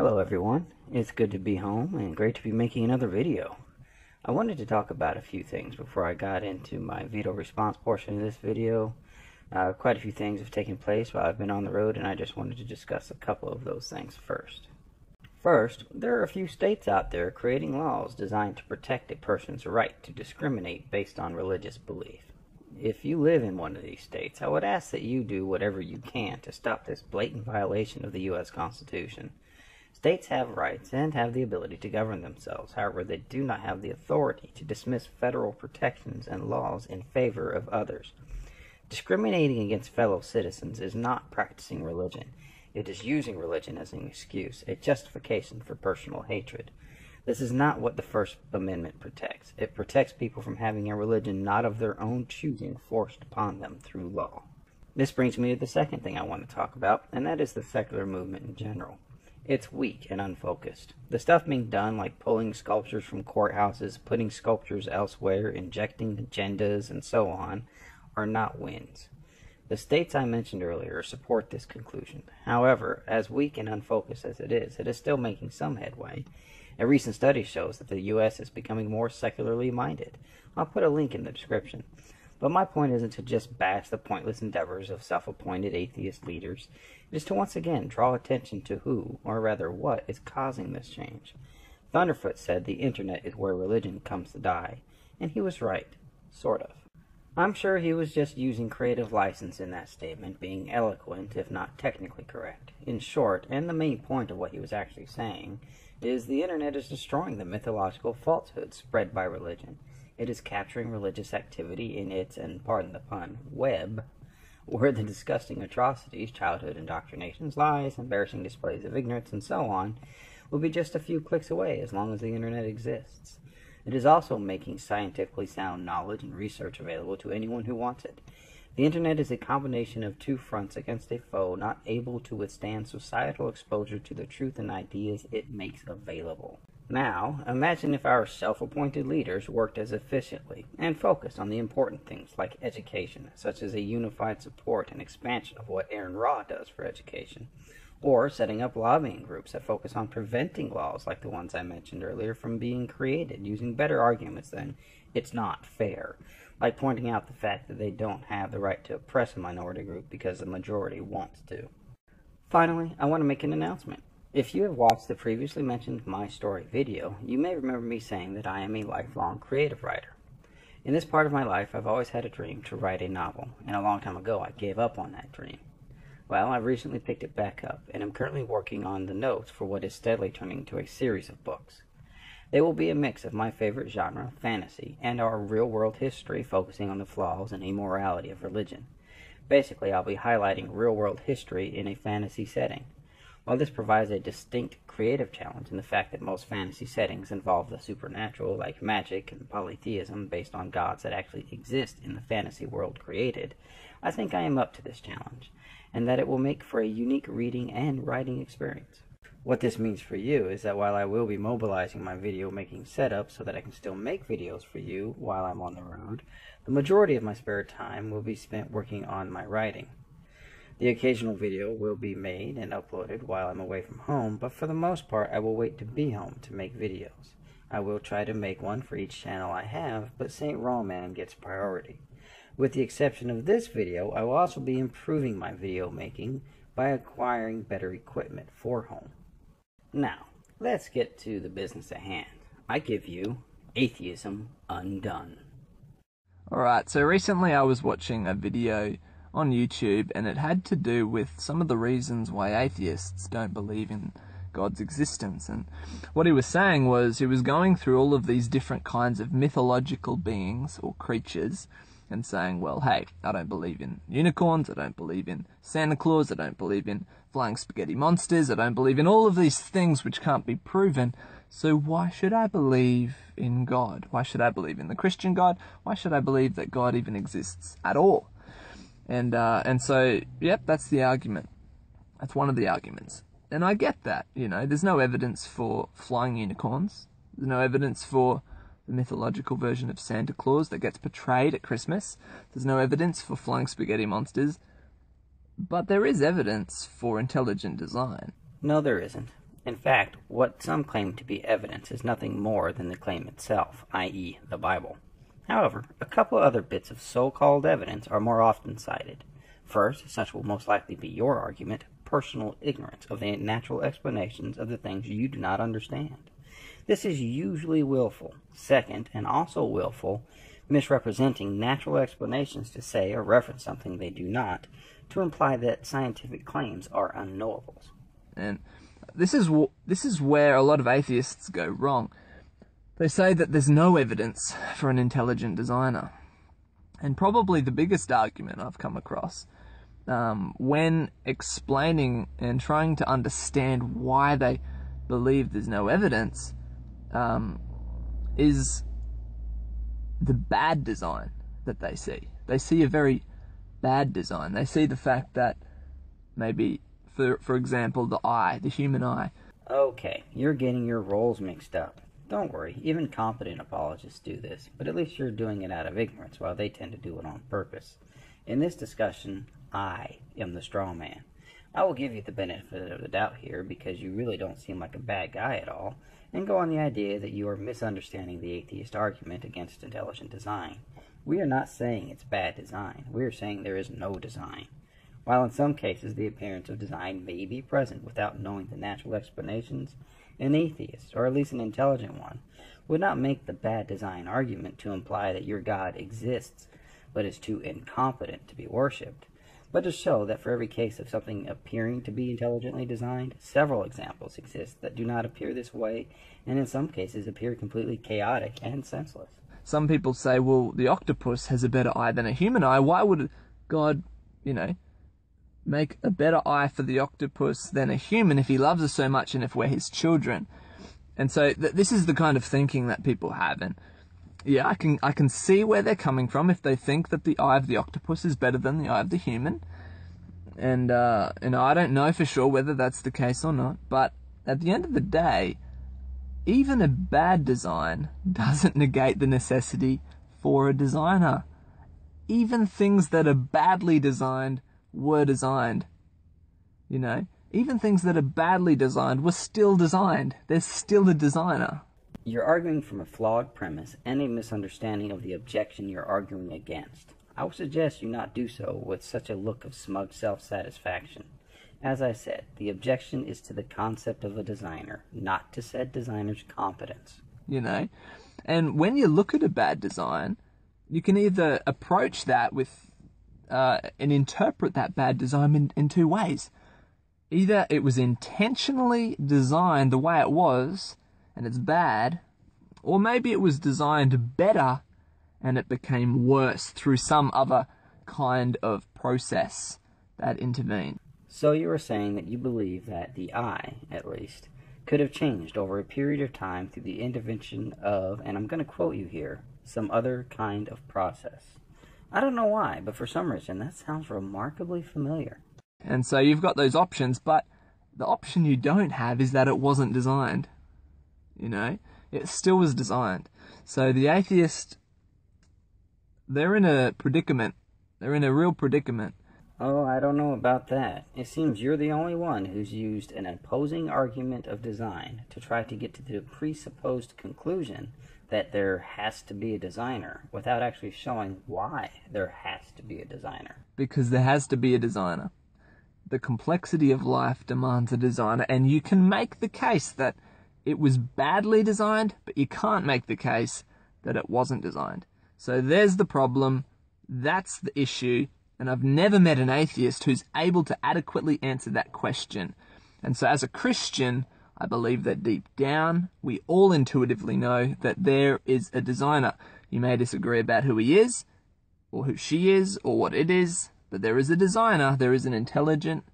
Hello everyone, it's good to be home and great to be making another video. I wanted to talk about a few things before I got into my veto response portion of this video. Quite a few things have taken place while I've been on the road, and I just wanted to discuss a couple of those things first. First, there are a few states out there creating laws designed to protect a person's right to discriminate based on religious belief. If you live in one of these states, I would ask that you do whatever you can to stop this blatant violation of the U.S. Constitution. States have rights and have the ability to govern themselves. However, they do not have the authority to dismiss federal protections and laws in favor of others. Discriminating against fellow citizens is not practicing religion. It is using religion as an excuse, a justification for personal hatred. This is not what the First Amendment protects. It protects people from having a religion not of their own choosing forced upon them through law. This brings me to the second thing I want to talk about, and that is the secular movement in general. It's weak and unfocused. The stuff being done, like pulling sculptures from courthouses, putting sculptures elsewhere, injecting agendas, and so on, are not wins. The states I mentioned earlier support this conclusion. However, as weak and unfocused as it is still making some headway. A recent study shows that the U.S. is becoming more secularly minded. I'll put a link in the description. But my point isn't to just bash the pointless endeavors of self-appointed atheist leaders. It is to once again draw attention to who, or rather what, is causing this change. Thunderfoot said the internet is where religion comes to die, and he was right, sort of. I'm sure he was just using creative license in that statement, being eloquent if not technically correct. In short, and the main point of what he was actually saying, is the internet is destroying the mythological falsehoods spread by religion. It is capturing religious activity in its, and pardon the pun, web, where the disgusting atrocities, childhood indoctrinations, lies, embarrassing displays of ignorance, and so on, will be just a few clicks away as long as the internet exists. It is also making scientifically sound knowledge and research available to anyone who wants it. The internet is a combination of two fronts against a foe not able to withstand societal exposure to the truth and ideas it makes available. Now, imagine if our self-appointed leaders worked as efficiently and focused on the important things like education, such as a unified support and expansion of what Aaron Ra does for education, or setting up lobbying groups that focus on preventing laws like the ones I mentioned earlier from being created, using better arguments than "it's not fair," like pointing out the fact that they don't have the right to oppress a minority group because the majority wants to. Finally, I want to make an announcement. If you have watched the previously mentioned My Story video, you may remember me saying that I am a lifelong creative writer. In this part of my life, I've always had a dream to write a novel, and a long time ago I gave up on that dream. Well, I've recently picked it back up, and am currently working on the notes for what is steadily turning into a series of books. They will be a mix of my favorite genre, fantasy, and our real-world history focusing on the flaws and immorality of religion. Basically, I'll be highlighting real-world history in a fantasy setting. While this provides a distinct creative challenge in the fact that most fantasy settings involve the supernatural, like magic and polytheism based on gods that actually exist in the fantasy world created, I think I am up to this challenge, and that it will make for a unique reading and writing experience. What this means for you is that while I will be mobilizing my video making setup so that I can still make videos for you while I'm on the road, the majority of my spare time will be spent working on my writing. The occasional video will be made and uploaded while I'm away from home, but for the most part I will wait to be home to make videos. I will try to make one for each channel I have, but St. Rawman gets priority. With the exception of this video, I will also be improving my video making by acquiring better equipment for home. Now, let's get to the business at hand. I give you Atheism Undone. Alright, so recently I was watching a video on YouTube, and it had to do with some of the reasons why atheists don't believe in God's existence. And what he was saying was, he was going through all of these different kinds of mythological beings or creatures and saying, well, hey, I don't believe in unicorns, I don't believe in Santa Claus, I don't believe in flying spaghetti monsters, I don't believe in all of these things which can't be proven, so why should I believe in God? Why should I believe in the Christian God? Why should I believe that God even exists at all? And so, yep, that's the argument. That's one of the arguments. And I get that, you know, there's no evidence for flying unicorns. There's no evidence for the mythological version of Santa Claus that gets portrayed at Christmas. There's no evidence for flying spaghetti monsters. But there is evidence for intelligent design. No, there isn't. In fact, what some claim to be evidence is nothing more than the claim itself, i.e., the Bible. However, a couple other bits of so-called evidence are more often cited. First, such will most likely be your argument, personal ignorance of the natural explanations of the things you do not understand. This is usually willful. Second, and also willful, misrepresenting natural explanations to say or reference something they do not, to imply that scientific claims are unknowables. And this is where a lot of atheists go wrong. They say that there's no evidence for an intelligent designer. And probably the biggest argument I've come across when explaining and trying to understand why they believe there's no evidence is the bad design that they see. They see a very bad design. They see the fact that maybe, for example, the human eye. Okay, you're getting your roles mixed up. Don't worry, even competent apologists do this, but at least you're doing it out of ignorance while they tend to do it on purpose. In this discussion, I am the straw man. I will give you the benefit of the doubt here because you really don't seem like a bad guy at all, and go on the idea that you are misunderstanding the atheist argument against intelligent design. We are not saying it's bad design. We are saying there is no design. While in some cases the appearance of design may be present without knowing the natural explanations, an atheist, or at least an intelligent one, would not make the bad design argument to imply that your God exists, but is too incompetent to be worshipped, but to show that for every case of something appearing to be intelligently designed, several examples exist that do not appear this way, and in some cases appear completely chaotic and senseless. Some people say, well, the octopus has a better eye than a human eye. Why would God, make a better eye for the octopus than a human if he loves us so much and if we're his children? And so this is the kind of thinking that people have. And yeah, I can see where they're coming from if they think that the eye of the octopus is better than the eye of the human. And I don't know for sure whether that's the case or not. But at the end of the day, even a bad design doesn't negate the necessity for a designer. Even things that are badly designed were designed. Even things that are badly designed were still designed. There's still a designer. You're arguing from a flawed premise and a misunderstanding of the objection you're arguing against. I would suggest you not do so with such a look of smug self-satisfaction. As I said, the objection is to the concept of a designer, not to said designer's competence. And when you look at a bad design, you can either approach that with and interpret that bad design in two ways. Either it was intentionally designed the way it was, and it's bad, or maybe it was designed better, and it became worse through some other kind of process that intervened. So you are saying that you believe that the eye, at least, could have changed over a period of time through the intervention of, and I'm going to quote you here, some other kind of process. I don't know why, but for some reason that sounds remarkably familiar. And so you've got those options, but the option you don't have is that it wasn't designed. It still was designed. So the atheist, they're in a predicament. They're in a real predicament. Oh, I don't know about that. It seems you're the only one who's used an opposing argument of design to try to get to the presupposed conclusion that there has to be a designer without actually showing why there has to be a designer. Because there has to be a designer. The complexity of life demands a designer, and you can make the case that it was badly designed, but you can't make the case that it wasn't designed. So there's the problem. That's the issue. And I've never met an atheist who's able to adequately answer that question. And so as a Christian, I believe that deep down, we all intuitively know that there is a designer. You may disagree about who he is, or who she is, or what it is, but there is a designer. There is an intelligent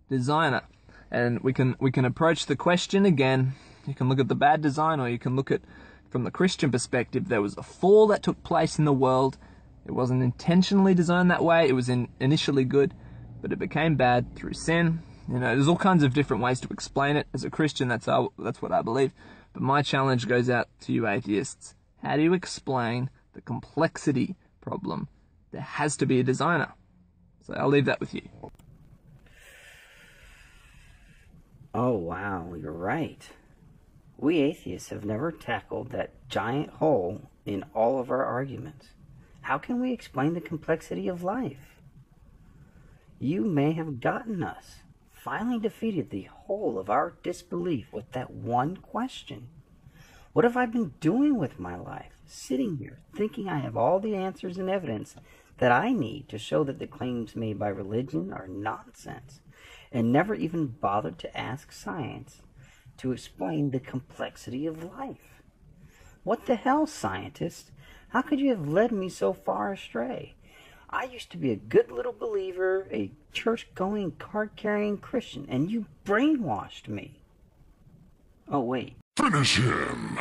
designer. And we can approach the question again. You can look at the bad design, or you can look at, from the Christian perspective, there was a fall that took place in the world. It wasn't intentionally designed that way. It was initially good, but it became bad through sin. There's all kinds of different ways to explain it. As a Christian, that's what I believe. But my challenge goes out to you atheists. How do you explain the complexity problem? There has to be a designer. So I'll leave that with you. Oh, wow, you're right. We atheists have never tackled that giant hole in all of our arguments. How can we explain the complexity of life? You may have gotten us, finally defeated the whole of our disbelief with that one question. What have I been doing with my life? Sitting here, thinking I have all the answers and evidence that I need to show that the claims made by religion are nonsense, and never even bothered to ask science to explain the complexity of life. What the hell, scientists? How could you have led me so far astray? I used to be a good little believer, a church-going, card-carrying Christian, and you brainwashed me. Oh, wait. Finish him!